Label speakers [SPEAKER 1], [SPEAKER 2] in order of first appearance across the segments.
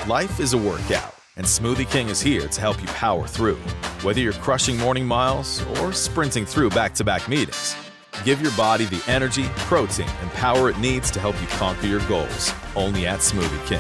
[SPEAKER 1] Life is a workout, and Smoothie King is here to help you power through. Whether you're crushing morning miles or sprinting through back-to-back meetings, give your body the energy, protein, and power it needs to help you conquer your goals. Only at Smoothie King.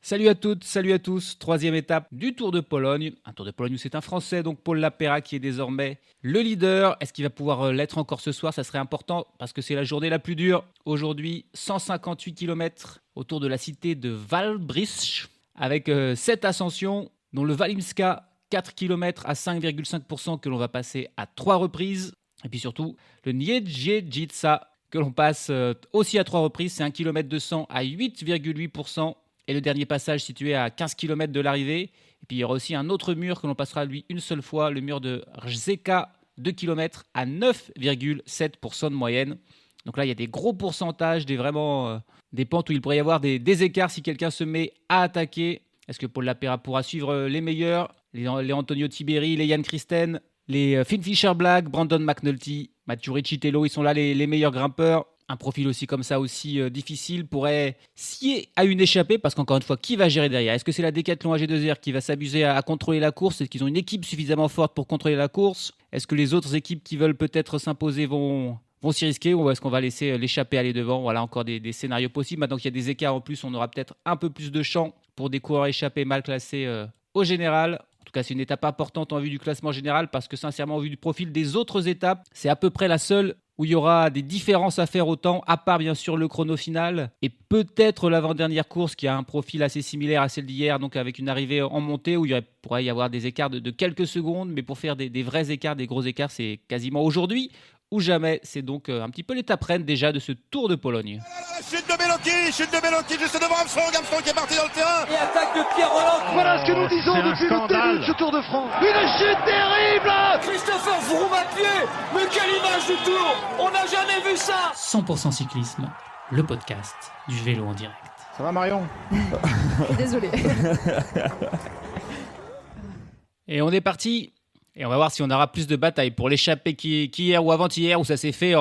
[SPEAKER 2] Salut à toutes, salut à tous. Troisième étape du Tour de Pologne. Un Tour de Pologne où c'est un Français, donc Paul Lapeyra, qui est désormais le leader. Est-ce qu'il va pouvoir l'être encore ce soir? Ça serait important parce que c'est la journée la plus dure. Aujourd'hui, 158 km autour de la cité de Wałbrzych avec 7 ascensions, dont le Walimska, 4 km à 5,5% que l'on va passer à 3 reprises. Et puis surtout, le Niedźwiedzica que l'on passe aussi à 3 reprises. C'est 1 km 200 à 8,8%. Et le dernier passage situé à 15 km de l'arrivée. Et puis il y aura aussi un autre mur que l'on passera lui une seule fois, le mur de Rzeka, 2 km à 9,7% de moyenne. Donc là, il y a des gros pourcentages, des pentes où il pourrait y avoir des écarts si quelqu'un se met à attaquer. Est-ce que Paul Lapeyra pourra suivre les meilleurs, les Antonio Tiberi, les Jan Christen, les Finn Fischer-Black, Brandon McNulty, Mathieu Riccitello, ils sont là les meilleurs grimpeurs. Un profil aussi comme ça, aussi difficile, pourrait scier à une échappée, parce qu'encore une fois, qui va gérer derrière? Est-ce que c'est la Decathlon AG2R qui va s'amuser à contrôler la course? Est-ce qu'ils ont une équipe suffisamment forte pour contrôler la course? Est-ce que les autres équipes qui veulent peut-être s'imposer vont s'y risquer, ou est-ce qu'on va laisser l'échappée aller devant? Voilà, encore des scénarios possibles. Maintenant qu'il y a des écarts en plus, on aura peut-être un peu plus de champ pour des coureurs échappés mal classés au général. En tout cas, c'est une étape importante en vue du classement général, parce que sincèrement, en vue du profil des autres étapes, c'est à peu près la seule où il y aura des différences à faire au temps, à part bien sûr le chrono final, et peut-être l'avant-dernière course qui a un profil assez similaire à celle d'hier, donc avec une arrivée en montée où il pourrait y avoir des écarts de quelques secondes, mais pour faire des vrais écarts, des gros écarts, c'est quasiment aujourd'hui ou jamais. C'est donc un petit peu l'étape reine déjà de ce Tour de Pologne.
[SPEAKER 3] Chute de Bellocchi juste devant Armstrong qui est parti dans le terrain.
[SPEAKER 4] Et attaque de Pierre Rolland.
[SPEAKER 5] Voilà ce que nous disons depuis le début de ce Tour de France. Une chute terrible.
[SPEAKER 4] Christopher Froome à pied. Mais quelle image du Tour. On n'a jamais vu ça.
[SPEAKER 6] 100% cyclisme, le podcast du vélo en direct.
[SPEAKER 7] Ça va Marion?
[SPEAKER 8] Désolé.
[SPEAKER 2] Et on est parti. Et on va voir si on aura plus de bataille pour l'échappée qu'hier ou avant-hier, où ça s'est fait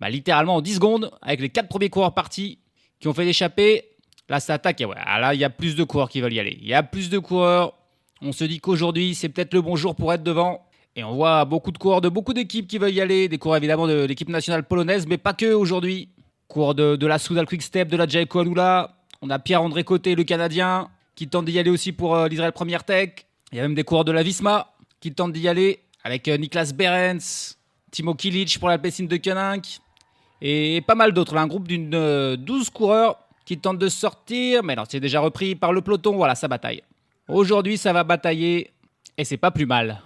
[SPEAKER 2] littéralement en 10 secondes, avec les 4 premiers coureurs partis qui ont fait l'échappée. Là, ça attaque. Et là, il y a plus de coureurs qui veulent y aller. Il y a plus de coureurs. On se dit qu'aujourd'hui, c'est peut-être le bon jour pour être devant. Et on voit beaucoup de coureurs de beaucoup d'équipes qui veulent y aller. Des coureurs évidemment de l'équipe nationale polonaise, mais pas que aujourd'hui. Coureurs de la Soudal Quick-Step, de la Jayco Alula. On a Pierre-André Côté, le Canadien, qui tente d'y aller aussi pour l'Israël Première Tech. Il y a même des coureurs de la Visma qui tentent d'y aller, avec Niklas Behrens, Timo Kilic pour l'Alpecin de Koenig, et pas mal d'autres. Là, un groupe d'une 12 coureurs qui tentent de sortir, mais non, c'est déjà repris par le peloton. Voilà, ça bataille. Aujourd'hui, ça va batailler, et c'est pas plus mal.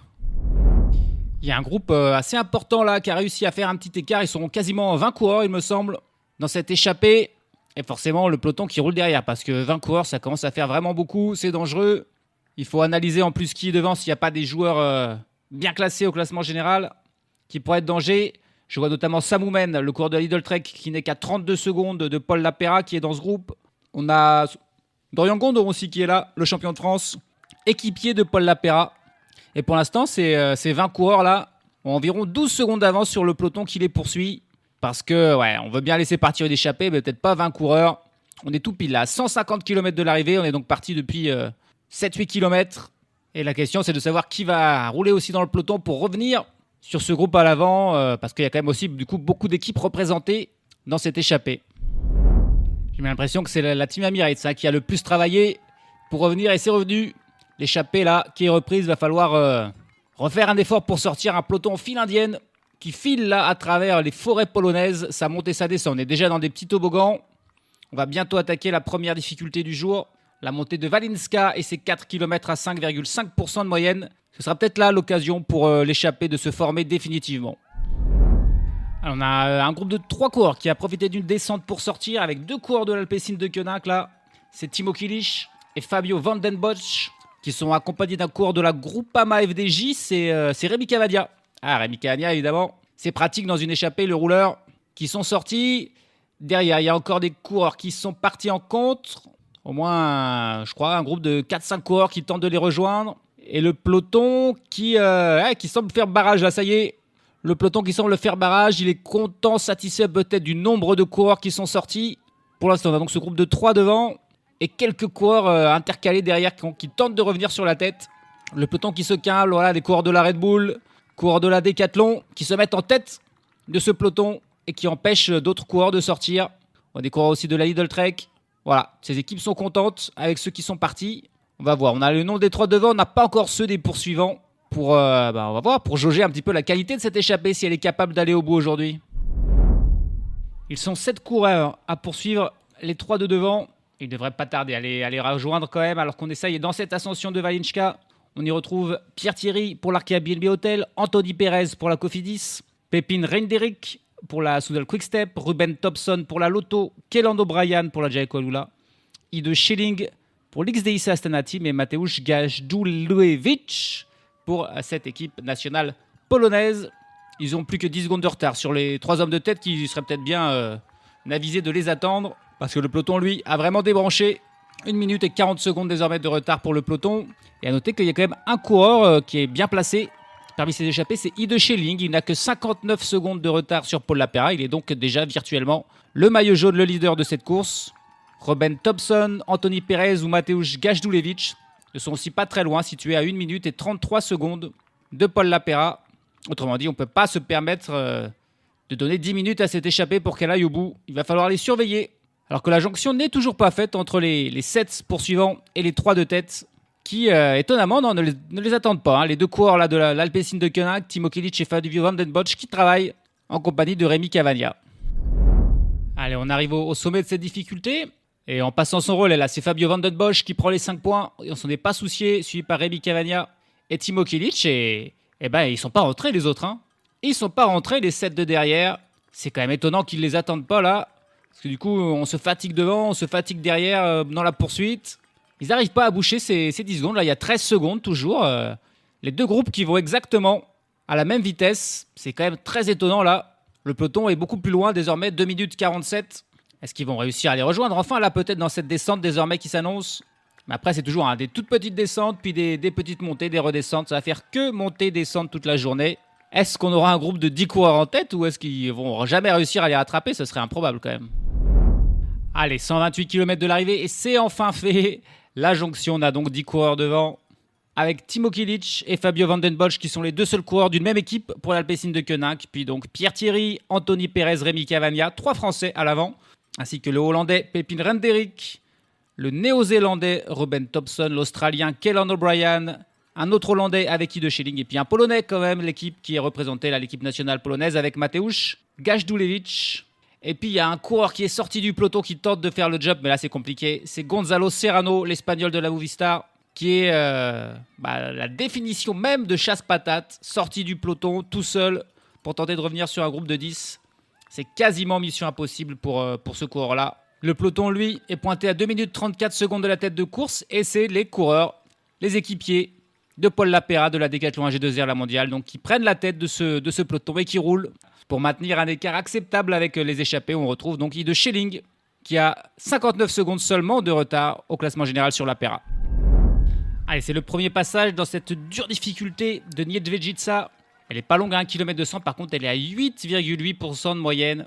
[SPEAKER 2] Il y a un groupe assez important là qui a réussi à faire un petit écart. Ils sont quasiment 20 coureurs, il me semble, dans cette échappée. Et forcément, le peloton qui roule derrière, parce que 20 coureurs, ça commence à faire vraiment beaucoup, c'est dangereux. Il faut analyser en plus qui est devant, s'il n'y a pas des joueurs bien classés au classement général qui pourraient être danger. Je vois notamment Samoumen, le coureur de Lidl Trek, qui n'est qu'à 32 secondes de Paul Lapeyra, qui est dans ce groupe. On a Dorian Gondon aussi qui est là, le champion de France, équipier de Paul Lapeyra. Et pour l'instant, ces 20 coureurs-là ont environ 12 secondes d'avance sur le peloton qui les poursuit. Parce que, on veut bien laisser partir une échappée, mais peut-être pas 20 coureurs. On est tout pile là, à 150 km de l'arrivée. On est donc parti depuis 7-8 km. Et la question, c'est de savoir qui va rouler aussi dans le peloton pour revenir sur ce groupe à l'avant. Parce qu'il y a quand même aussi du coup, beaucoup d'équipes représentées dans cette échappée. J'ai l'impression que c'est la team Emirates qui a le plus travaillé pour revenir. Et c'est revenu. L'échappée là, qui est reprise, va falloir refaire un effort pour sortir un peloton en file indienne qui file là à travers les forêts polonaises. Ça monte et ça descend. On est déjà dans des petits toboggans. On va bientôt attaquer la première difficulté du jour. La montée de Walimska et ses 4 km à 5,5% de moyenne. Ce sera peut-être là l'occasion pour l'échappée de se former définitivement. Alors on a un groupe de 3 coureurs qui a profité d'une descente pour sortir, avec 2 coureurs de l'Alpecin de Koenig là. C'est Timo Kilic et Fabio Van den Bosch qui sont accompagnés d'un coureur de la Groupama FDJ. C'est Rémi Cavadia. Ah, Rémi Cavadia évidemment. C'est pratique dans une échappée, le rouleur, qui sont sortis. Derrière, il y a encore des coureurs qui sont partis en contre. Au moins, je crois, un groupe de 4-5 coureurs qui tentent de les rejoindre. Et le peloton qui semble faire barrage. Là, ça y est, le peloton qui semble faire barrage. Il est content, satisfait peut-être du nombre de coureurs qui sont sortis. Pour l'instant, on a donc ce groupe de 3 devant. et quelques coureurs intercalés derrière qui tentent de revenir sur la tête. Le peloton qui se calme, voilà, des coureurs de la Red Bull, coureurs de la Decathlon qui se mettent en tête de ce peloton et qui empêchent d'autres coureurs de sortir. On a des coureurs aussi de la Lidl Trek. Voilà, ces équipes sont contentes avec ceux qui sont partis. On va voir, on a le nom des 3 devant, on n'a pas encore ceux des poursuivants on va voir, pour jauger un petit peu la qualité de cette échappée, si elle est capable d'aller au bout aujourd'hui. Ils sont 7 coureurs à poursuivre les 3 de devant. Ils ne devraient pas tarder à les rejoindre quand même, alors qu'on essaye dans cette ascension de Valinchka. On y retrouve Pierre Thierry pour l'Arkea BNB Hotel, Anthony Perez pour la Cofidis, Pépin Reinderick pour la Soudal Quickstep, Ruben Thompson pour la Lotto, Kellan O'Brien pour la Jayco Alula, Ide Schilling pour l'XDIC Astana Team et Mateusz Gajdulewicz pour cette équipe nationale polonaise. Ils ont plus que 10 secondes de retard sur les 3 hommes de tête qui seraient peut-être bien avisés de les attendre parce que le peloton, lui, a vraiment débranché. 1 minute et 40 secondes désormais de retard pour le peloton. Et à noter qu'il y a quand même un coureur qui est bien placé parmi ses échappés, c'est Ide Schilling. Il n'a que 59 secondes de retard sur Paul Lapera. Il est donc déjà virtuellement le maillot jaune, le leader de cette course. Ruben Thompson, Anthony Perez ou Mateusz Gajdulewicz ne sont aussi pas très loin, situés à 1 minute et 33 secondes de Paul Lapera. Autrement dit, on ne peut pas se permettre de donner 10 minutes à cette échappée pour qu'elle aille au bout. Il va falloir les surveiller. Alors que la jonction n'est toujours pas faite entre les 7 poursuivants et les 3 de tête qui, étonnamment, ne les attendent pas. Les 2 coureurs là, de l'Alpecin de Koenig, Timo Kilic et Fabio van den Bosch, qui travaillent en compagnie de Rémi Cavagna. Allez, on arrive au sommet de cette difficulté. Et en passant son rôle, là, c'est Fabio van den Bosch qui prend les 5 points. On s'en est pas soucié, suivi par Rémi Cavagna et Timo Kilic. Et ils sont pas rentrés, les autres. Ils sont pas rentrés, les 7 de derrière. C'est quand même étonnant qu'ils les attendent pas, là. Parce que du coup, on se fatigue devant, on se fatigue derrière dans la poursuite. Ils n'arrivent pas à boucher ces 10 secondes. Là, il y a 13 secondes toujours. Les 2 groupes qui vont exactement à la même vitesse. C'est quand même très étonnant, là. Le peloton est beaucoup plus loin, désormais, 2 minutes 47. Est-ce qu'ils vont réussir à les rejoindre? Enfin, là, peut-être dans cette descente, désormais, qui s'annonce. Mais après, c'est toujours des toutes petites descentes, puis des petites montées, des redescentes. Ça va faire que monter, descendre toute la journée. Est-ce qu'on aura un groupe de 10 coureurs en tête ou est-ce qu'ils vont jamais réussir à les rattraper? Ce serait improbable quand même. Allez, 128 km de l'arrivée et c'est enfin fait. La jonction, on a donc 10 coureurs devant avec Timo Kilic et Fabio van den Bosch qui sont les 2 seuls coureurs d'une même équipe pour l'Alpecin de Koenig. Puis donc Pierre Thierry, Anthony Perez, Rémi Cavagna, 3 Français à l'avant, ainsi que le Hollandais Pépin Reinderick, le Néo-Zélandais Ruben Thompson, l'Australien Kellan O'Brien, un autre Hollandais avec Ide Schilling et puis un Polonais quand même, l'équipe qui est représentée là, l'équipe nationale polonaise avec Mateusz Gajdulewicz. Et puis il y a un coureur qui est sorti du peloton qui tente de faire le job, mais là c'est compliqué. C'est Gonzalo Serrano, l'Espagnol de la Movistar, qui est la définition même de chasse-patate, sorti du peloton tout seul pour tenter de revenir sur un groupe de 10. C'est quasiment mission impossible pour ce coureur-là. Le peloton, lui, est pointé à 2 minutes 34 secondes de la tête de course et c'est les coureurs, les équipiers de Paul Lapera de la Decathlon AG2R La Mondiale, donc qui prennent la tête de ce peloton et qui roulent pour maintenir un écart acceptable avec les échappés. On retrouve donc Ide Schilling qui a 59 secondes seulement de retard au classement général sur Lapera. Allez, c'est le premier passage dans cette dure difficulté de Niedvedica. Elle est pas longue à 1 km 200, par contre elle est à 8,8% de moyenne.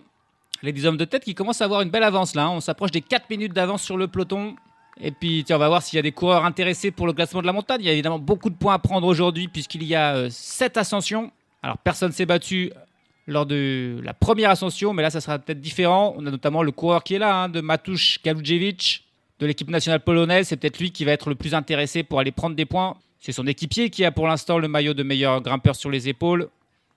[SPEAKER 2] Les 10 hommes de tête qui commencent à avoir une belle avance là. On s'approche des 4 minutes d'avance sur le peloton. Et puis, tiens, on va voir s'il y a des coureurs intéressés pour le classement de la montagne. Il y a évidemment beaucoup de points à prendre aujourd'hui puisqu'il y a 7 ascensions. Alors, personne ne s'est battu lors de la première ascension, mais là, ça sera peut-être différent. On a notamment le coureur qui est là, de Mateusz Gajdulewicz, de l'équipe nationale polonaise. C'est peut-être lui qui va être le plus intéressé pour aller prendre des points. C'est son équipier qui a pour l'instant le maillot de meilleur grimpeur sur les épaules.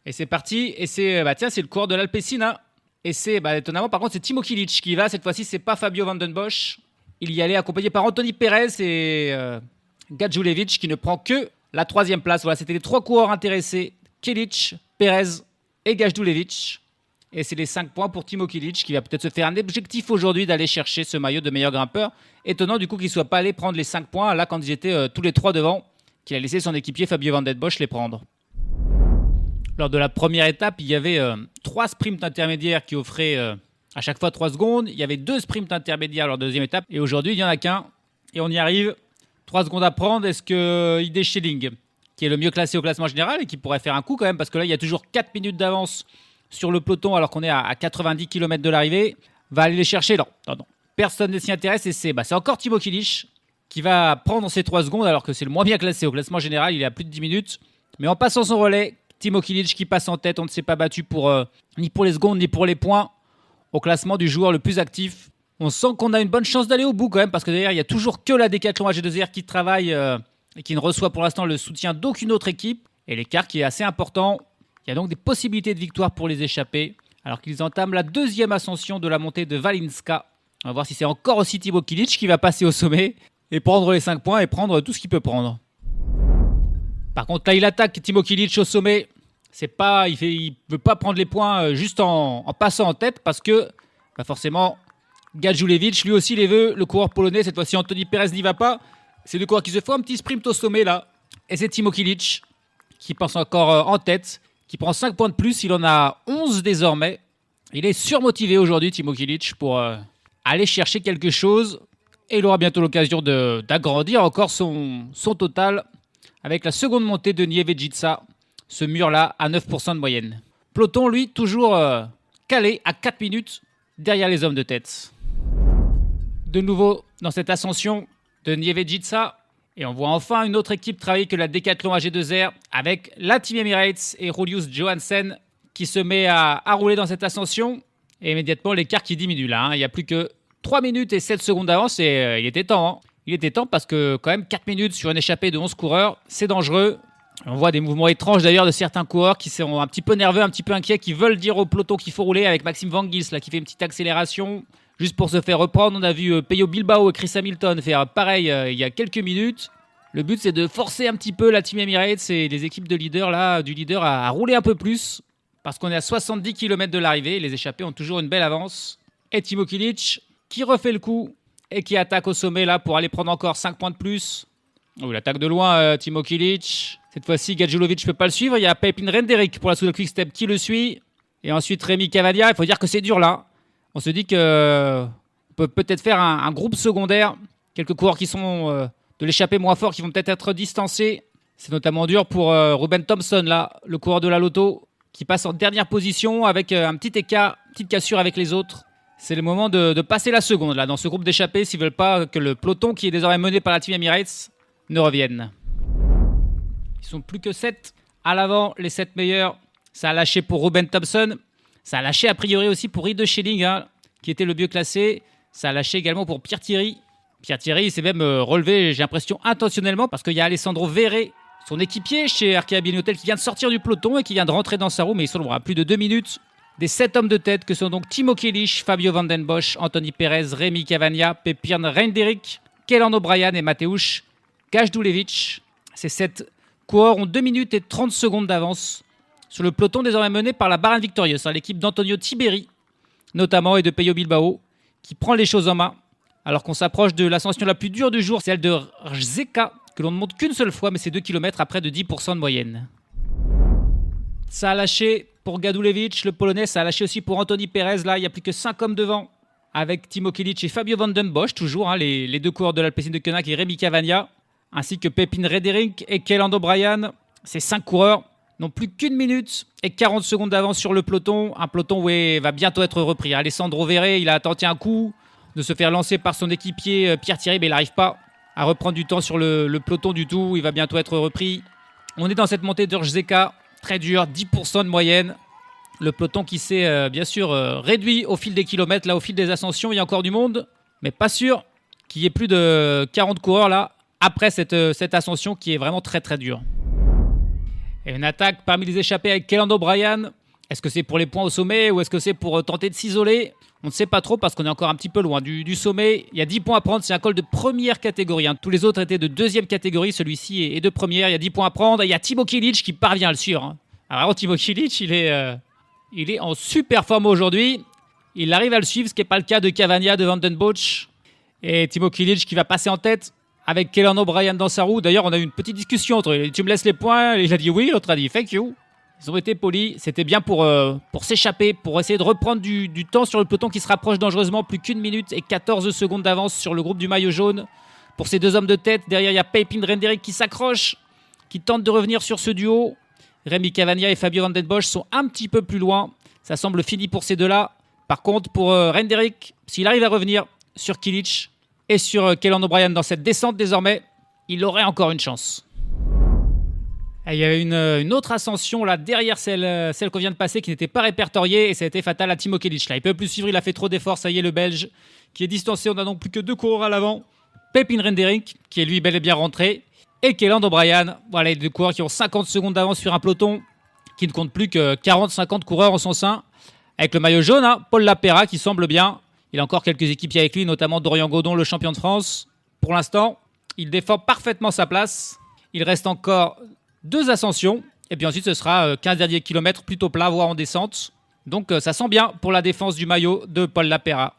[SPEAKER 2] Et c'est parti. Et c'est le coureur de l'Alpecin. Et c'est étonnamment, par contre, c'est Timo Kilic qui y va. Cette fois-ci, c'est pas Fabio van den Bosch. Il y allait accompagné par Anthony Perez et Gajdulewicz qui ne prend que la 3e place. Voilà, c'était les 3 coureurs intéressés. Kilic, Perez et Gajdulewicz. Et c'est les 5 points pour Timo Kilic qui va peut-être se faire un objectif aujourd'hui d'aller chercher ce maillot de meilleur grimpeur. Étonnant du coup qu'il ne soit pas allé prendre les 5 points là quand ils étaient tous les 3 devant, qu'il a laissé son équipier Fabio van den Bosch les prendre. Lors de la première étape, il y avait 3 sprints intermédiaires qui offraient à chaque fois 3 secondes. Il y avait 2 sprints intermédiaires lors de la deuxième étape. Et aujourd'hui, il n'y en a qu'un. Et on y arrive. 3 secondes à prendre. Est-ce que Ide Schilling, qui est le mieux classé au classement général et qui pourrait faire un coup quand même, parce que là, il y a toujours 4 minutes d'avance sur le peloton alors qu'on est à 90 km de l'arrivée, va aller les chercher? Non. personne ne s'y intéresse et c'est encore Timo Kilic qui va prendre ses 3 secondes alors que c'est le moins bien classé au classement général, il est à plus de 10 minutes. Mais en passant son relais, Timo Kilic qui passe en tête, on ne s'est pas battu ni pour les secondes ni pour les points au classement du joueur le plus actif. On sent qu'on a une bonne chance d'aller au bout quand même parce que derrière il n'y a toujours que la Decathlon AG2R qui travaille et qui ne reçoit pour l'instant le soutien d'aucune autre équipe. Et l'écart qui est assez important, il y a donc des possibilités de victoire pour les échappés alors qu'ils entament la 2e ascension de la montée de Valinska. On va voir si c'est encore aussi Timo Kilic qui va passer au sommet et prendre les 5 points et prendre tout ce qu'il peut prendre. Par contre là il attaque Timo Kilic au sommet. Il veut pas prendre les points juste en passant en tête parce que forcément Gadjulewicz lui aussi les veut. Le coureur polonais, cette fois-ci Anthony Perez n'y va pas. C'est deux coureurs qui se font un petit sprint au sommet là. Et c'est Timo Kilic qui pense encore en tête, qui prend 5 points de plus. Il en a 11 désormais. Il est surmotivé aujourd'hui Timo Kilic pour aller chercher quelque chose. Et il aura bientôt l'occasion d'agrandir encore son total avec la seconde montée de Niewidzica. Ce mur-là à 9% de moyenne. Peloton, lui, toujours calé à 4 minutes derrière les hommes de tête. De nouveau dans cette ascension de Niewidzica. Et on voit enfin une autre équipe travailler que la Decathlon AG2R avec la Team Emirates et Julius Johansen qui se met à rouler dans cette ascension. Et immédiatement, l'écart qui diminue là. Il n'y a plus que 3 minutes et 7 secondes d'avance et il était temps. Il était temps parce que quand même 4 minutes sur une échappée de 11 coureurs, c'est dangereux. On voit des mouvements étranges d'ailleurs de certains coureurs qui sont un petit peu nerveux, un petit peu inquiets, qui veulent dire au peloton qu'il faut rouler avec Maxime Van Gils là, qui fait une petite accélération juste pour se faire reprendre. On a vu Pello Bilbao et Chris Hamilton faire pareil il y a quelques minutes. Le but c'est de forcer un petit peu la Team Emirates et les équipes de leader à rouler un peu plus parce qu'on est à 70 km de l'arrivée. Les échappés ont toujours une belle avance. Et Timo Kilic qui refait le coup et qui attaque au sommet là pour aller prendre encore 5 points de plus. Oh, il attaque de loin Timo Kilic. Cette fois-ci, Gadjulewicz ne peut pas le suivre. Il y a Pepin Renderik pour la Soudal Quick-Step qui le suit. Et ensuite, Rémi Cavagna. Il faut dire que c'est dur là. On se dit qu'on peut peut-être faire un groupe secondaire. Quelques coureurs qui sont de l'échappée moins forts qui vont peut-être être distancés. C'est notamment dur pour Ruben Thompson, là, le coureur de la Lotto, qui passe en dernière position avec un petit écart, petite cassure avec les autres. C'est le moment de passer la seconde là, dans ce groupe d'échappés s'ils ne veulent pas que le peloton qui est désormais mené par la Team Emirates ne revienne. Ils sont plus que 7 à l'avant, les 7 meilleurs. Ça a lâché pour Ruben Thompson. Ça a lâché a priori aussi pour Ide Schelling, qui était le mieux classé. Ça a lâché également pour Pierre Thierry. Pierre Thierry, il s'est même relevé, j'ai l'impression, intentionnellement, parce qu'il y a Alessandro Verre, son équipier chez Arkea Binotel, qui vient de sortir du peloton et qui vient de rentrer dans sa roue, mais ils sont à plus de 2 minutes. Des 7 hommes de tête que sont donc Timo Kilic, Fabio Van den Bosch, Anthony Perez, Rémi Cavagna, Pepin Renderik, Kellan O'Brien et Mateusz Gadjulewicz. Ces 7 coureurs ont 2 minutes et 30 secondes d'avance sur le peloton désormais mené par la Bahrain Victorious, l'équipe d'Antonio Tiberi notamment et de Pello Bilbao qui prend les choses en main alors qu'on s'approche de l'ascension la plus dure du jour, celle de Rzeka que l'on ne monte qu'une seule fois mais c'est 2 km à près de 10% de moyenne. Ça a lâché pour Gadjulewicz, le Polonais, ça a lâché aussi pour Anthony Perez, là il n'y a plus que 5 hommes devant avec Timo Kilic et Fabio Van den Bosch toujours, les deux coureurs de l'Alpecin de Koenig et Rémi Cavagna ainsi que Pepin Renderik et Kellan O'Brien. Ces 5 coureurs n'ont plus qu'une minute et 40 secondes d'avance sur le peloton. Un peloton où il va bientôt être repris. Alessandro Verre, il a tenté un coup de se faire lancer par son équipier Pierre Thierry, mais il n'arrive pas à reprendre du temps sur le peloton du tout. Il va bientôt être repris. On est dans cette montée de Rzeka, très dure, 10% de moyenne. Le peloton qui s'est bien sûr réduit au fil des kilomètres, là au fil des ascensions. Il y a encore du monde, mais pas sûr qu'il y ait plus de 40 coureurs là après cette ascension qui est vraiment très très dure. Et une attaque parmi les échappés avec Kellan O'Brien. Est-ce que c'est pour les points au sommet ou est-ce que c'est pour tenter de s'isoler ? On ne sait pas trop parce qu'on est encore un petit peu loin du sommet. Il y a 10 points à prendre, c'est un col de première catégorie. Tous les autres étaient de deuxième catégorie, celui-ci est de première. Il y a 10 points à prendre. Il y a Timo Kilic qui parvient à le suivre. Alors vraiment, Timo Kilic, il est en super forme aujourd'hui. Il arrive à le suivre, ce qui n'est pas le cas de Cavagna, de Van den Bosch. Et Timo Kilic qui va passer en tête avec Kellan O'Brien dans sa roue. D'ailleurs, on a eu une petite discussion entre eux. Tu me laisses les points ? Il a dit oui, l'autre a dit thank you. Ils ont été polis. C'était bien pour s'échapper, pour essayer de reprendre du temps sur le peloton qui se rapproche dangereusement. Plus qu'une minute et 14 secondes d'avance sur le groupe du maillot jaune. Pour ces deux hommes de tête, derrière, il y a Pepin Renderik qui s'accroche, qui tente de revenir sur ce duo. Rémi Cavagna et Fabio Van den Bosch sont un petit peu plus loin. Ça semble fini pour ces deux-là. Par contre, pour Renderik, s'il arrive à revenir, sur Kilic et sur Kellan O'Brien dans cette descente désormais, il aurait encore une chance. Et il y avait une autre ascension là derrière celle qu'on vient de passer qui n'était pas répertoriée et ça a été fatal à Timo Kilic. Là, il peut plus suivre, il a fait trop d'efforts, ça y est, le Belge qui est distancé. On n'a donc plus que 2 coureurs à l'avant. Pepijn Renderink qui est lui bel et bien rentré et Kellan O'Brien. Voilà, les 2 coureurs qui ont 50 secondes d'avance sur un peloton qui ne compte plus que 40-50 coureurs en son sein. Avec le maillot jaune, Paul Lapera qui semble bien. Il a encore quelques équipiers avec lui, notamment Dorian Godon, le champion de France. Pour l'instant, il défend parfaitement sa place. Il reste encore 2 ascensions. Et puis ensuite, ce sera 15 derniers kilomètres plutôt plat, voire en descente. Donc ça sent bien pour la défense du maillot de Paul Lapera.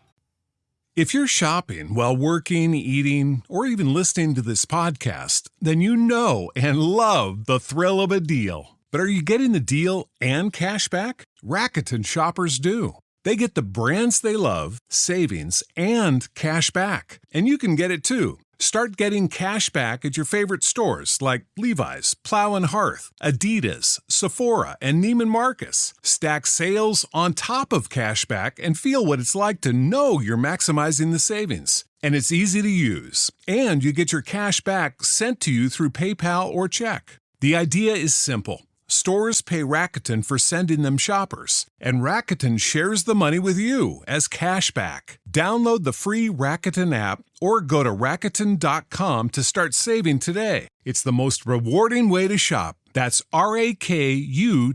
[SPEAKER 7] If you're shopping while working, eating, or even listening to this podcast, then you know and love the thrill of a deal. But are you getting the deal and cash back? Rakuten shoppers do. They get the brands they love, savings, and cash back. And you can get it too. Start getting cash back at your favorite stores like Levi's, Plow and Hearth, Adidas, Sephora, and Neiman Marcus. Stack sales on top of cash back and feel what it's like to know you're maximizing the savings. And it's easy to use. And you get your cash back sent to you through PayPal or check. The idea is simple. Stores pay Rakuten for sending them shoppers, and Rakuten shares the money with you as cashback. Download the free Rakuten app or go to Rakuten.com to start saving today. It's the most rewarding way to shop. That's RAKUTEN.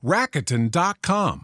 [SPEAKER 7] Rakuten.com.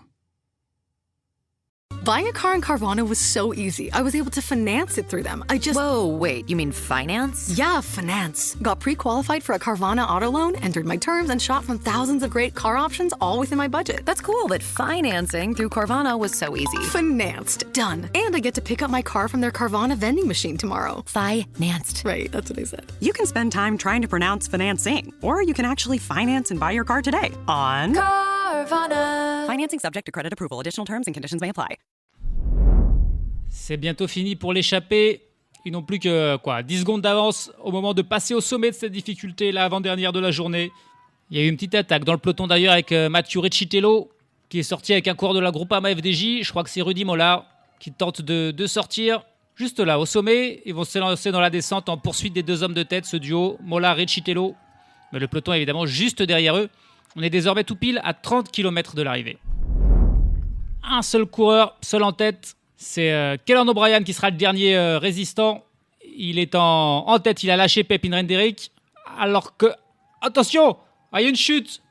[SPEAKER 8] Buying a car in Carvana was so easy. I was able to finance it through them.
[SPEAKER 9] Whoa, wait, you mean finance?
[SPEAKER 8] Yeah, finance. Got pre-qualified for a Carvana auto loan, entered my terms, and shot from thousands of great car options all within my budget.
[SPEAKER 9] That's cool, but financing through Carvana was so easy.
[SPEAKER 8] Financed. Done. And I get to pick up my car from their Carvana vending machine tomorrow.
[SPEAKER 9] Financed.
[SPEAKER 8] Right, that's what I said.
[SPEAKER 10] You can spend time trying to pronounce financing, or you can actually finance and buy your car today on
[SPEAKER 9] Carvana.
[SPEAKER 10] Financing subject to credit approval. Additional terms and conditions may apply.
[SPEAKER 2] C'est bientôt fini pour l'échappée. Ils n'ont plus que 10 secondes d'avance au moment de passer au sommet de cette difficulté, l'avant-dernière de la journée. Il y a eu une petite attaque dans le peloton d'ailleurs avec Mathieu Recitello qui est sorti avec un coureur de la Groupama FDJ. Je crois que c'est Rudy Mola qui tente de sortir juste là au sommet. Ils vont se lancer dans la descente en poursuite des 2 hommes de tête, ce duo Mola-Recitello. Mais le peloton est évidemment juste derrière eux. On est désormais tout pile à 30 km de l'arrivée. Un seul coureur, seul en tête. C'est Kellan O'Brien qui sera le dernier résistant. Il est en tête, il a lâché Pepijn Renderink. Alors que... Attention, il y a une chute.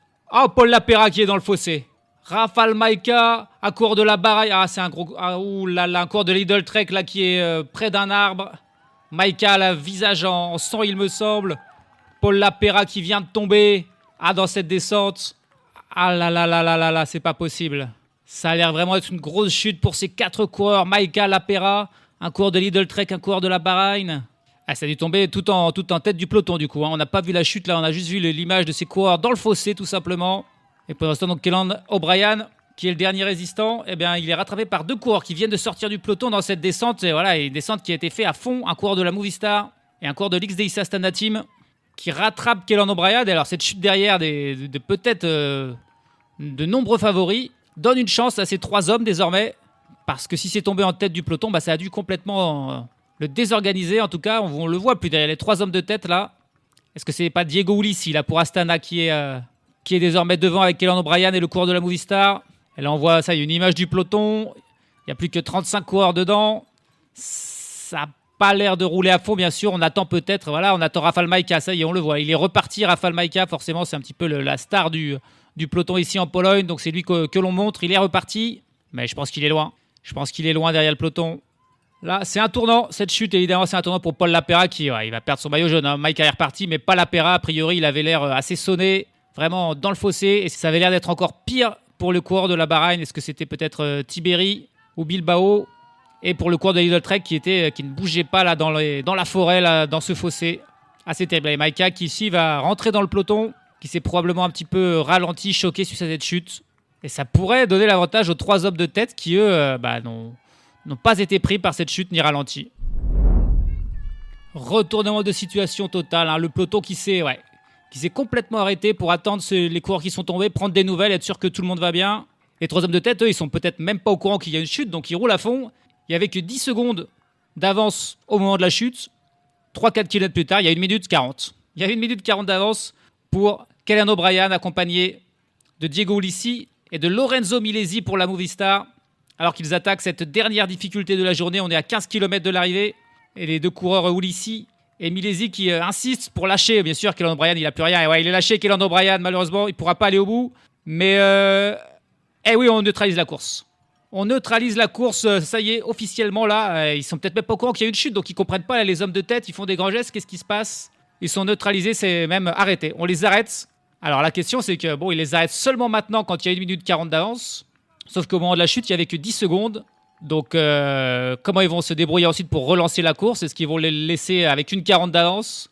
[SPEAKER 2] Paul Lapera qui est dans le fossé. Rafał Majka à court de la barre. C'est un gros... un court de Lidl Trek là, qui est près d'un arbre. Majka a le visage en sang, il me semble. Paul Lapera qui vient de tomber. Dans cette descente. Là, c'est pas possible. Ça a l'air vraiment d'être une grosse chute pour ces 4 coureurs. Majka, Lapera, un coureur de Lidl Trek, un coureur de la Bahreïn. Ça a dû tomber tout en tête du peloton du coup. On n'a pas vu la chute là, on a juste vu l'image de ces coureurs dans le fossé tout simplement. Et pour l'instant, donc Kellan O'Brien, qui est le dernier résistant, il est rattrapé par 2 coureurs qui viennent de sortir du peloton dans cette descente. Et voilà, une descente qui a été faite à fond. Un coureur de la Movistar et un coureur de l'XDIS Astana Team qui rattrape Kellan O'Brien. Et alors cette chute derrière de peut-être de nombreux favoris donne une chance à ces 3 hommes désormais, parce que si c'est tombé en tête du peloton, ça a dû complètement le désorganiser. En tout cas, on le voit plus derrière les 3 hommes de tête là. Est-ce que c'est pas Diego Ulissi là pour Astana qui est désormais devant avec Kellan O'Brien et le coureur de la Movistar? Et là on voit ça, il y a une image du peloton. Il n'y a plus que 35 coureurs dedans. Ça n'a pas l'air de rouler à fond, bien sûr. On attend peut-être, on attend Rafał Majka, ça y est, on le voit. Il est reparti, Rafał Majka, forcément, c'est un petit peu la star du peloton ici en Pologne, donc c'est lui que l'on montre. Il est reparti, mais je pense qu'il est loin. Je pense qu'il est loin derrière le peloton. Là, c'est un tournant. Cette chute, évidemment, c'est un tournant pour Paul Lapera qui il va perdre son maillot jaune. Majka est reparti, mais pas Lapera. A priori, il avait l'air assez sonné, vraiment dans le fossé. Et ça avait l'air d'être encore pire pour le coureur de la Bahreïn. Est-ce que c'était peut-être Tiberi ou Bilbao? Et pour le coureur de Lidl Trek qui ne bougeait pas là, dans la forêt, là, dans ce fossé. Assez terrible. Et Majka qui ici va rentrer dans le peloton, qui s'est probablement un petit peu ralenti, choqué sur cette chute. Et ça pourrait donner l'avantage aux 3 hommes de tête qui, eux, n'ont pas été pris par cette chute ni ralenti. Retournement de situation total. Le peloton qui s'est complètement arrêté pour attendre les coureurs qui sont tombés, prendre des nouvelles, être sûr que tout le monde va bien. Les 3 hommes de tête, eux, ils sont peut-être même pas au courant qu'il y a une chute, donc ils roulent à fond. il n'y avait que 10 secondes d'avance au moment de la chute. 3-4 km plus tard, il y a 1 minute 40. Il y avait 1 minute 40 d'avance pour Callan O'Brien, accompagné de Diego Ulissi et de Lorenzo Milesi pour la Movistar. Alors qu'ils attaquent cette dernière difficulté de la journée, on est à 15 km de l'arrivée. Et les deux coureurs Ulissi et Milesi qui insistent pour lâcher. Bien sûr, Callan O'Brien, il n'a plus rien. Et ouais, il est lâché, Callan O'Brien, malheureusement, il ne pourra pas aller au bout. Mais, oui, on neutralise la course. On neutralise la course, ça y est, officiellement là. Ils sont peut-être même pas au courant qu'il y a eu une chute, donc ils comprennent pas, là, les hommes de tête, ils font des grands gestes, qu'est-ce qui se passe? Ils sont neutralisés, c'est même arrêté. On les arrête. Alors la question, c'est que, bon, ils les arrêtent seulement maintenant quand il y a 1 minute 40 d'avance. Sauf qu'au moment de la chute, il n'y avait que 10 secondes. Donc, comment ils vont se débrouiller ensuite pour relancer la course? Est-ce qu'ils vont les laisser avec 1,40 d'avance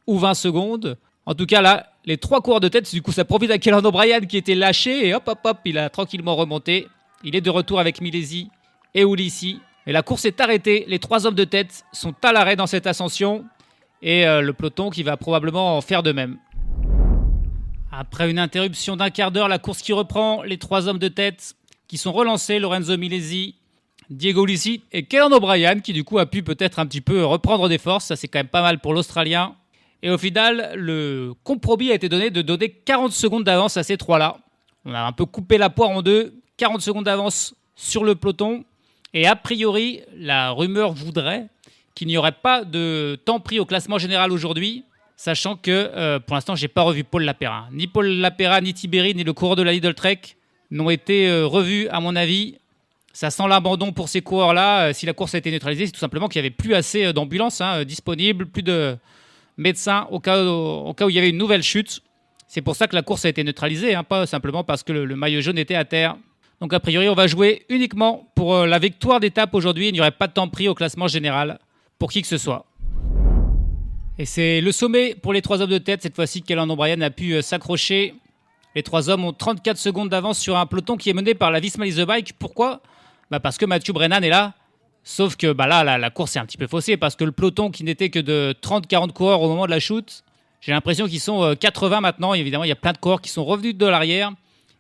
[SPEAKER 2] ou 20 secondes? En tout cas, là, les 3 coureurs de tête, du coup, ça profite à Callan O'Brien qui était lâché. Et hop, il a tranquillement remonté. Il est de retour avec Milesi et Ulissi. Et la course est arrêtée. Les 3 hommes de tête sont à l'arrêt dans cette ascension. Et le peloton qui va probablement en faire de même. Après une interruption d'1 quart d'heure, la course qui reprend. Les 3 hommes de tête qui sont relancés. Lorenzo Milesi, Diego Ulissi et Callan O'Brien qui du coup a pu peut-être un petit peu reprendre des forces. Ça, c'est quand même pas mal pour l'Australien. Et au final, le compromis a été donné de donner 40 secondes d'avance à ces 3-là. On a un peu coupé la poire en deux. 40 secondes d'avance sur le peloton. Et a priori, la rumeur voudrait qu'il n'y aurait pas de temps pris au classement général aujourd'hui, sachant que pour l'instant, je n'ai pas revu Paul Lapéra. Ni Paul Lapéra, ni Tiberi, ni le coureur de la Lidl Trek n'ont été revus, à mon avis. Ça sent l'abandon pour ces coureurs-là. Si la course a été neutralisée, c'est tout simplement qu'il n'y avait plus assez d'ambulances disponibles, plus de médecins au cas où il y avait une nouvelle chute. C'est pour ça que la course a été neutralisée, pas simplement parce que le maillot jaune était à terre. Donc a priori, on va jouer uniquement pour la victoire d'étape aujourd'hui. Il n'y aurait pas de temps pris au classement général pour qui que ce soit. Et c'est le sommet pour les 3 hommes de tête. Cette fois-ci, Callan O'Brien a pu s'accrocher. Les 3 hommes ont 34 secondes d'avance sur un peloton qui est mené par la Visma Lease Bike. Pourquoi? Parce que Mathieu Brennan est là. Sauf que là, la course est un petit peu faussée parce que le peloton qui n'était que de 30-40 coureurs au moment de la chute, j'ai l'impression qu'ils sont 80 maintenant. Et évidemment, il y a plein de coureurs qui sont revenus de l'arrière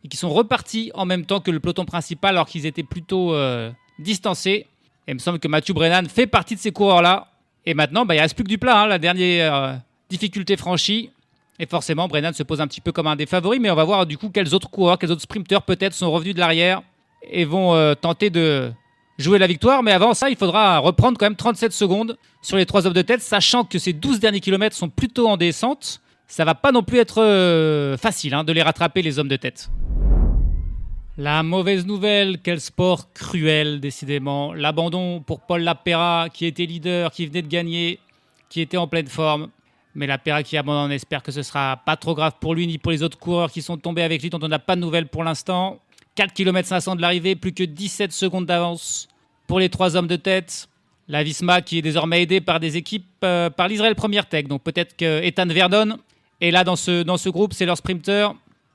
[SPEAKER 2] et qui sont repartis en même temps que le peloton principal alors qu'ils étaient plutôt distancés. Et il me semble que Mathieu Brennan fait partie de ces coureurs-là. Et maintenant, il ne reste plus que du plat. La dernière difficulté franchie. Et forcément, Brennan se pose un petit peu comme un des favoris. Mais on va voir du coup quels autres coureurs, quels autres sprinteurs peut-être sont revenus de l'arrière et vont tenter de jouer la victoire. Mais avant ça, il faudra reprendre quand même 37 secondes sur les 3 hommes de tête, sachant que ces 12 derniers kilomètres sont plutôt en descente. Ça va pas non plus être facile de les rattraper, les hommes de tête. La mauvaise nouvelle, quel sport cruel, décidément. L'abandon pour Paul Lapéra, qui était leader, qui venait de gagner, qui était en pleine forme. Mais Lapéra qui abandonne, on espère que ce sera pas trop grave pour lui, ni pour les autres coureurs qui sont tombés avec lui, dont on n'a pas de nouvelles pour l'instant. 4 km 500 de l'arrivée, plus que 17 secondes d'avance pour les 3 hommes de tête. La Visma qui est désormais aidée par des équipes, par l'Israël Première Tech. Donc peut-être que Ethan Verdon est là dans ce groupe, c'est leur sprinter.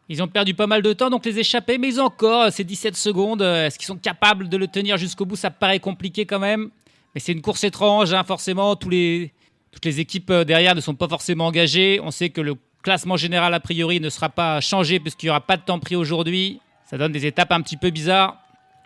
[SPEAKER 2] Ils ont perdu pas mal de temps, donc les échappés, mais ils ont encore ces 17 secondes. Est-ce qu'ils sont capables de le tenir jusqu'au bout? Ça paraît compliqué quand même. Mais c'est une course étrange, forcément. Toutes les équipes derrière ne sont pas forcément engagées. On sait que le classement général, a priori, ne sera pas changé puisqu'il n'y aura pas de temps pris aujourd'hui. Ça donne des étapes un petit peu bizarres.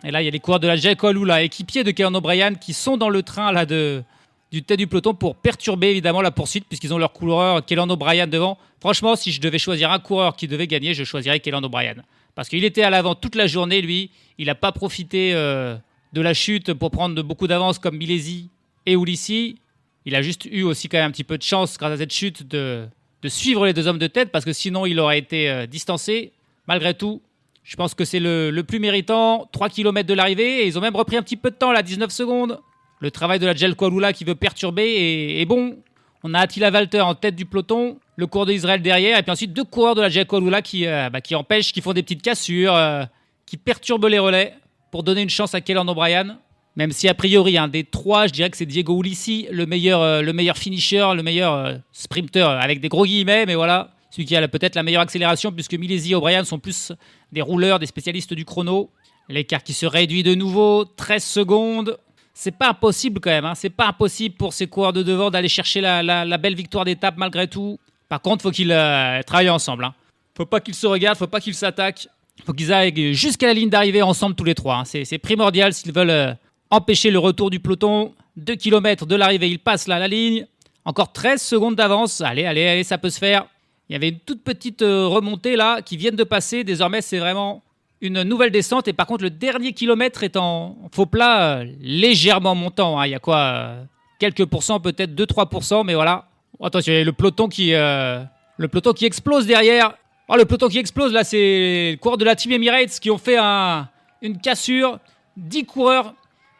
[SPEAKER 2] Et là, il y a les coureurs de la Jake Alula, équipiers de Callan O'Brien, qui sont dans le train là, du tête du peloton pour perturber évidemment la poursuite puisqu'ils ont leur coureur Callan O'Brien devant. Franchement, si je devais choisir un coureur qui devait gagner, je choisirais Callan O'Brien. Parce qu'il était à l'avant toute la journée, lui. Il n'a pas profité de la chute pour prendre beaucoup d'avance comme Milesi et Ulissi. Il a juste eu aussi quand même un petit peu de chance grâce à cette chute de suivre les 2 hommes de tête parce que sinon il aurait été distancé. Malgré tout, je pense que c'est le plus méritant. 3 km de l'arrivée et ils ont même repris un petit peu de temps là, 19 secondes. Le travail de la Jake Alula qui veut perturber est bon. On a Attila Walter en tête du peloton, le coureur d'Israël derrière, et puis ensuite 2 coureurs de la Jake Alula qui empêchent, qui font des petites cassures, qui perturbent les relais pour donner une chance à Callan O'Brien. Même si a priori, des 3, je dirais que c'est Diego Ulissi, le meilleur finisher, le meilleur sprinter, avec des gros guillemets, mais voilà, celui qui a peut-être la meilleure accélération, puisque Milesi et O'Brien sont plus des rouleurs, des spécialistes du chrono. L'écart qui se réduit de nouveau, 13 secondes. C'est pas impossible quand même, c'est pas impossible pour ces coureurs de devant d'aller chercher la belle victoire d'étape malgré tout. Par contre, faut qu'ils travaillent ensemble. Faut pas qu'ils se regardent, faut pas qu'ils s'attaquent. Faut qu'ils aillent jusqu'à la ligne d'arrivée ensemble tous les 3. C'est primordial s'ils veulent empêcher le retour du peloton. 2 km de l'arrivée, il passe là la ligne. Encore 13 secondes d'avance. Allez, ça peut se faire. Il y avait une toute petite remontée là qui viennent de passer. Désormais, c'est vraiment une nouvelle descente. Et par contre, le dernier kilomètre est en faux plat légèrement montant. Il y a quoi quelques pourcents, peut-être 2-3%. Mais voilà. Attention, il y a le peloton qui explose derrière. Le peloton qui explose, là, c'est les coureurs de la Team Emirates qui ont fait une cassure. 10 coureurs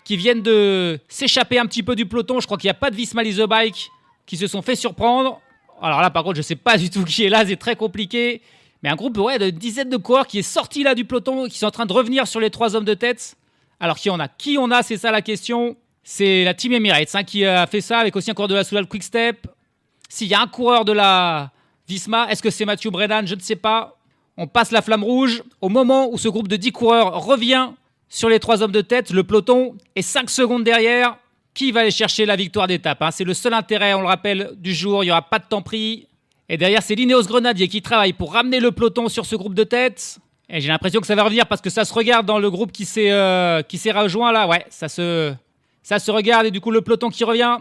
[SPEAKER 2] qui viennent de s'échapper un petit peu du peloton. Je crois qu'il n'y a pas de Visma Lease the Bike qui se sont fait surprendre. Alors là, par contre, je ne sais pas du tout qui est là. C'est très compliqué. Mais un groupe de dizaines de coureurs qui est sorti là du peloton, qui sont en train de revenir sur les 3 hommes de tête. Alors, qui on a, c'est ça la question. C'est la Team Emirates qui a fait ça avec aussi un coureur de la Soudal Quick Step. S'il y a un coureur de la Visma, est-ce que c'est Mathieu Brennan? Je ne sais pas. On passe la flamme rouge. Au moment où ce groupe de 10 coureurs revient sur les 3 hommes de tête, le peloton est 5 secondes derrière. Qui va aller chercher la victoire d'étape? C'est le seul intérêt, on le rappelle, du jour. Il n'y aura pas de temps pris. Et derrière, c'est l'Ineos Grenadier qui travaille pour ramener le peloton sur ce groupe de tête. Et j'ai l'impression que ça va revenir parce que ça se regarde dans le groupe qui s'est rejoint là. Ouais, ça se regarde. Et du coup, le peloton qui revient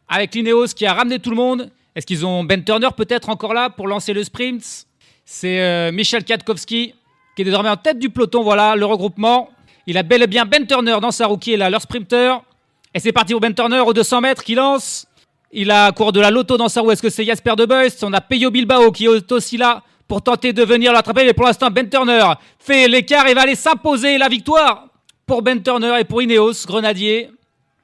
[SPEAKER 2] avec l'Ineos qui a ramené tout le monde. Est-ce qu'ils ont Ben Turner peut-être encore là pour lancer le sprint? C'est Michel Kwiatkowski qui est désormais en tête du peloton. Voilà, le regroupement. Il a bel et bien Ben Turner dans sa roue qui est là, leur sprinter. Et c'est parti pour Ben Turner aux 200 mètres qui lance. Il a cours de la Lotto dans sa roue. Est-ce que c'est Jasper De Beust? On a Peyo Bilbao qui est aussi là pour tenter de venir l'attraper. Mais pour l'instant, Ben Turner fait l'écart et va aller s'imposer la victoire pour Ben Turner et pour Ineos Grenadier.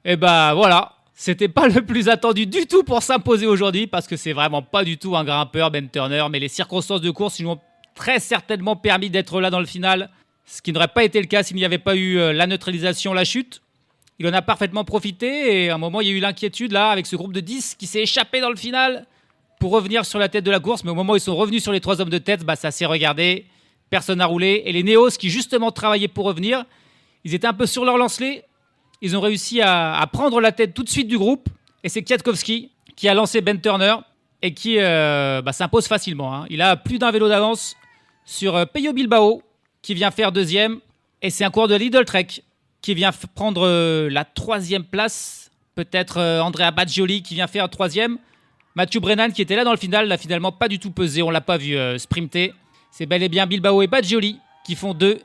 [SPEAKER 2] Et voilà. C'était pas le plus attendu du tout pour s'imposer aujourd'hui parce que c'est vraiment pas du tout un grimpeur, Ben Turner. Mais les circonstances de course lui ont très certainement permis d'être là dans le final. Ce qui n'aurait pas été le cas s'il n'y avait pas eu la neutralisation, la chute. Il en a parfaitement profité et à un moment, il y a eu l'inquiétude là avec ce groupe de 10 qui s'est échappé dans le final pour revenir sur la tête de la course. Mais au moment où ils sont revenus sur les 3 hommes de tête, ça s'est regardé. Personne n'a roulé. Et les Neos qui justement travaillaient pour revenir, ils étaient un peu sur leur lance-lait. Ils ont réussi à prendre la tête tout de suite du groupe. Et c'est Kwiatkowski qui a lancé Ben Turner et qui s'impose facilement. Il a plus d'un vélo d'avance sur Peyo Bilbao qui vient faire 2e. Et c'est un coureur de Lidl Trek qui vient prendre la 3e place. Peut-être Andrea Baggioli qui vient faire 3e. Mathieu Brennan qui était là dans le final n'a finalement pas du tout pesé. On ne l'a pas vu sprinter. C'est bel et bien Bilbao et Baggioli qui font 2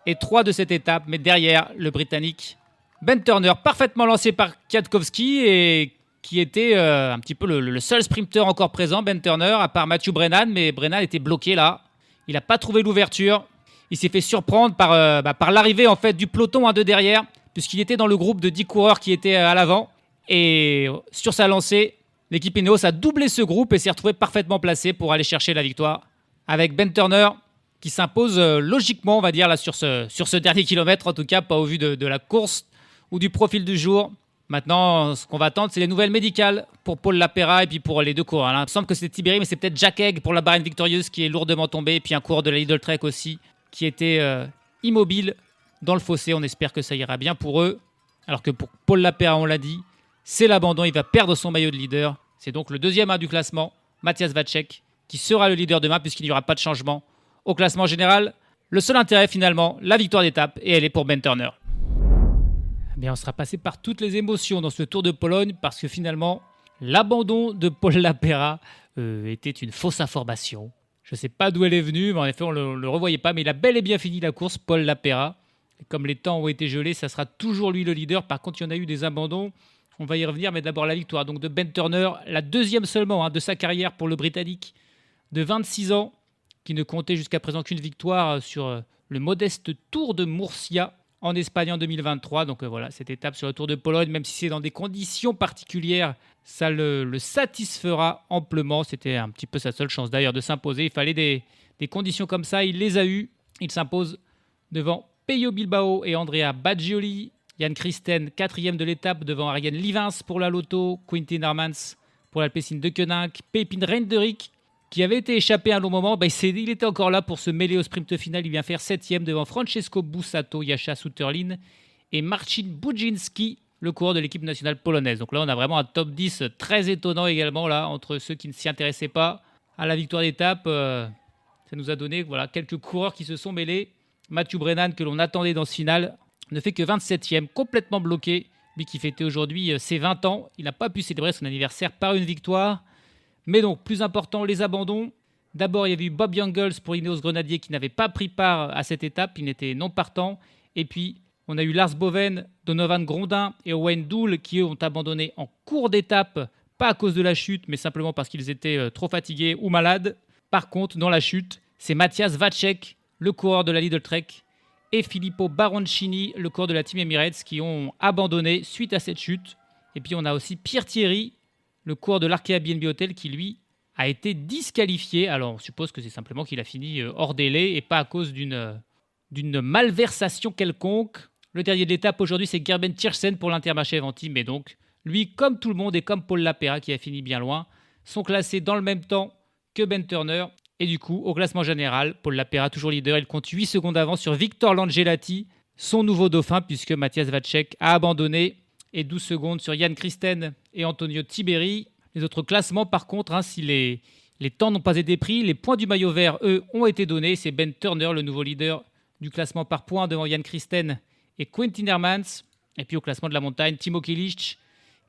[SPEAKER 2] et 3 de cette étape. Mais derrière, le Britannique Ben Turner, parfaitement lancé par Kwiatkowski et qui était un petit peu le seul sprinter encore présent, Ben Turner, à part Mathieu Brennan. Mais Brennan était bloqué là. Il n'a pas trouvé l'ouverture. Il s'est fait surprendre par l'arrivée en fait, du peloton de derrière, puisqu'il était dans le groupe de 10 coureurs qui étaient à l'avant. Et sur sa lancée, l'équipe Ineos a doublé ce groupe et s'est retrouvée parfaitement placée pour aller chercher la victoire. Avec Ben Turner qui s'impose logiquement, on va dire, là, sur ce dernier kilomètre, en tout cas, pas au vu de la course ou du profil du jour. Maintenant, ce qu'on va attendre, c'est les nouvelles médicales pour Paul Lapera et puis pour les 2 coureurs. Il me semble que c'est Tiberi, mais c'est peut-être Jack Egg pour la Bahrain Victorieuse qui est lourdement tombé. Et puis un coureur de la Lidl Trek aussi qui était immobile dans le fossé. On espère que ça ira bien pour eux. Alors que pour Paul Lapera, on l'a dit, c'est l'abandon. Il va perdre son maillot de leader. C'est donc le 2e du classement, Matthias Vacek, qui sera le leader demain puisqu'il n'y aura pas de changement au classement général. Le seul intérêt finalement, la victoire d'étape, et elle est pour Ben Turner. Mais on sera passé par toutes les émotions dans ce Tour de Pologne parce que finalement, l'abandon de Paul Lapera était une fausse information. Je ne sais pas d'où elle est venue, mais en effet, on ne le revoyait pas. Mais il a bel et bien fini la course, Paul Lapera. Et comme les temps ont été gelés, ça sera toujours lui le leader. Par contre, il y en a eu des abandons. On va y revenir, mais d'abord la victoire donc de Ben Turner, la 2e seulement de sa carrière pour le Britannique, de 26 ans, qui ne comptait jusqu'à présent qu'une victoire sur le modeste Tour de Murcia en Espagne en 2023. Donc voilà, cette étape sur le Tour de Pologne, même si c'est dans des conditions particulières, ça le satisfera amplement. C'était un petit peu sa seule chance d'ailleurs de s'imposer. Il fallait des conditions comme ça, il les a eues. Il s'impose devant Peyo Bilbao et Andrea Baggioli. Jan Christen, 4e de l'étape devant Ariane Livins pour la Lotto. Quintin Hermans pour l'Alpecin de Koenig. Pepin Reinderick, qui avait été échappé à un long moment, il était encore là pour se mêler au sprint final. Il vient faire 7e devant Francesco Bussato, Jascha Suterlin et Marcin Budzinski, le coureur de l'équipe nationale polonaise. Donc là, on a vraiment un top 10 très étonnant également, là, entre ceux qui ne s'y intéressaient pas à la victoire d'étape. Ça nous a donné quelques coureurs qui se sont mêlés. Mathieu Brennan, que l'on attendait dans ce final, ne fait que 27e, complètement bloqué. Lui qui fêtait aujourd'hui ses 20 ans, il n'a pas pu célébrer son anniversaire par une victoire. Mais donc, plus important, les abandons. D'abord, il y avait eu Bob Jungels pour Ineos Grenadier qui n'avait pas pris part à cette étape, il n'était non partant. Et puis, on a eu Lars Boven, Donovan Grondin et Owen Doul qui eux ont abandonné en cours d'étape, pas à cause de la chute, mais simplement parce qu'ils étaient trop fatigués ou malades. Par contre, dans la chute, c'est Matthias Vacek, le coureur de la Lidl Trek, et Filippo Baroncini, le coureur de la Team Emirates, qui ont abandonné suite à cette chute. Et puis on a aussi Pierre Thierry, le coureur de l'Arkea BNB Hotel, qui lui a été disqualifié. Alors on suppose que c'est simplement qu'il a fini hors délai et pas à cause d'une malversation quelconque. Le dernier de l'étape aujourd'hui, c'est Gerben Tiersen pour l'Intermarché Aventi, mais donc lui, comme tout le monde et comme Paul Lapera qui a fini bien loin, sont classés dans le même temps que Ben Turner. Et du coup, au classement général, Paul Lapera, toujours leader, il compte 8 secondes d'avance sur Victor Langelati, son nouveau dauphin, puisque Matthias Vacek a abandonné, et 12 secondes sur Jan Christen et Antonio Tiberi. Les autres classements, par contre, si les temps n'ont pas été pris, les points du maillot vert, eux, ont été donnés. C'est Ben Turner, le nouveau leader du classement par points, devant Jan Christen et Quentin Hermans. Et puis au classement de la montagne, Timo Kilic,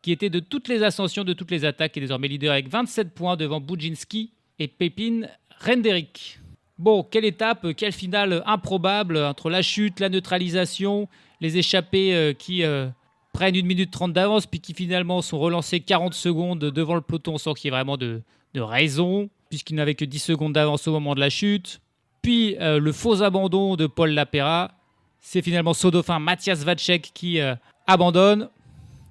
[SPEAKER 2] qui était de toutes les ascensions, de toutes les attaques, est désormais leader avec 27 points devant Budzinski et Pepin Renderick. Bon, quelle étape, quelle finale improbable entre la chute, la neutralisation, les échappés qui prennent 1 minute 30 d'avance puis qui finalement sont relancés 40 secondes devant le peloton sans qu'il y ait vraiment de raison, puisqu'ils n'avaient que 10 secondes d'avance au moment de la chute. Puis le faux abandon de Paul Lapera, c'est finalement son dauphin Matthias Vacek qui abandonne,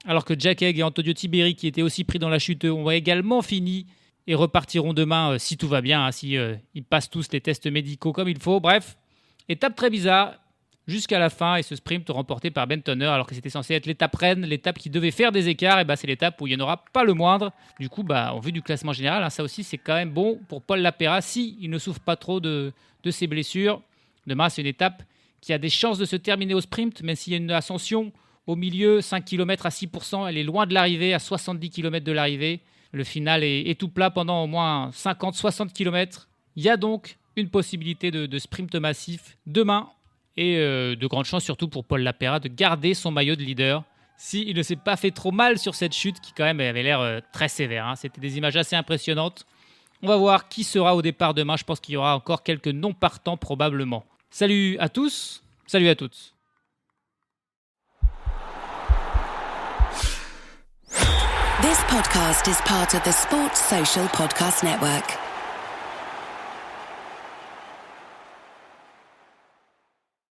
[SPEAKER 2] alors que Jack Haig et Antonio Tiberi, qui étaient aussi pris dans la chute, ont également fini et repartiront demain si tout va bien, si ils passent tous les tests médicaux comme il faut. Bref, étape très bizarre jusqu'à la fin, et ce sprint remporté par Ben Turner, alors que c'était censé être l'étape reine, l'étape qui devait faire des écarts, et c'est l'étape où il n'y en aura pas le moindre. Du coup, en vue du classement général, ça aussi c'est quand même bon pour Paul Lapera, si il ne souffre pas trop de ses blessures. Demain, c'est une étape qui a des chances de se terminer au sprint, même s'il y a une ascension au milieu, 5 km à 6%, elle est loin de l'arrivée, à 70 km de l'arrivée. Le final est tout plat pendant au moins 50-60 km. Il y a donc une possibilité de sprint massif demain et de grandes chances surtout pour Paul Lapera de garder son maillot de leader s'il ne s'est pas fait trop mal sur cette chute qui quand même avait l'air très sévère. C'était des images assez impressionnantes. On va voir qui sera au départ demain. Je pense qu'il y aura encore quelques non-partants probablement. Salut à tous, salut à toutes.
[SPEAKER 11] This podcast is part of the Sports Social Podcast Network.